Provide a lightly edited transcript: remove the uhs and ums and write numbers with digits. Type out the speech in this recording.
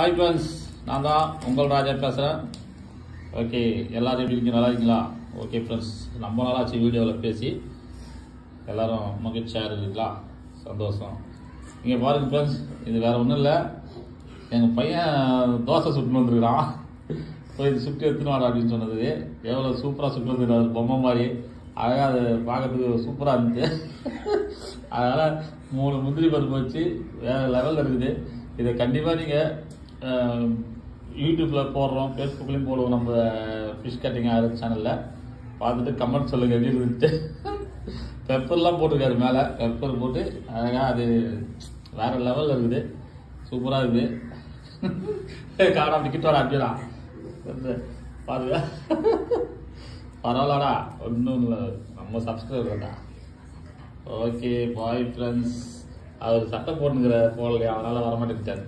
Hi friends, நான் தான் உங்கள் ராஜா பேசுகிறேன். ஓகே, எல்லோரும் எப்படி இருக்கீங்க? நல்லா இருக்கீங்களா? ஓகே ஃப்ரெண்ட்ஸ், ரொம்ப நாளாச்சு வீடியோவில் பேசி. எல்லோரும் மகிழ்ச்சியாக இருக்குங்களா? சந்தோஷம். இங்கே பாருங்க ஃப்ரெண்ட்ஸ், இது வேறு ஒன்றும் இல்லை. எங்கள் பையன் தோசை சுட்டுன்னு வந்துருக்கிறான். போய் இது சுட்டு எடுத்துன்னு வாடா அப்படின்னு சொன்னது. எவ்வளோ சூப்பராக சுட்டு வந்துருக்காரு, பொம்மை மாதிரி அழகாக. அது பார்க்கறதுக்கு சூப்பராக இருந்துச்சு. அதனால் 3 முந்திரி பருப்பு வச்சு வேறு லெவலில் இருக்குது. இதை கண்டிப்பாக நீங்கள் யூடியூப்பில் போடுறோம், ஃபேஸ்புக்லேயும் போடுவோம். நம்ம ஃபிஷ் கட்டிங் ஆகிற சேனலில் பார்த்துட்டு கமெண்ட் சொல்லுங்கள் எப்படி இருந்துட்டு. பெப்பர்லாம் போட்டிருக்காரு மேலே, பெப்பர் போட்டு அழகாக. அது வேறு லெவலில் இருக்குது, சூப்பராக இருக்குது. காடா டிக்கெட் வர அப்படியா பாருங்க. பரவாயில்லடா, ஒன்றும் இல்லை, நம்ம சப்ஸ்கிரைபர்டா. Okay bye friends. அவர் சட்டை போட்டுங்கிற போடலையா, அதனால் வரமாட்டேங்கிட்டாரு.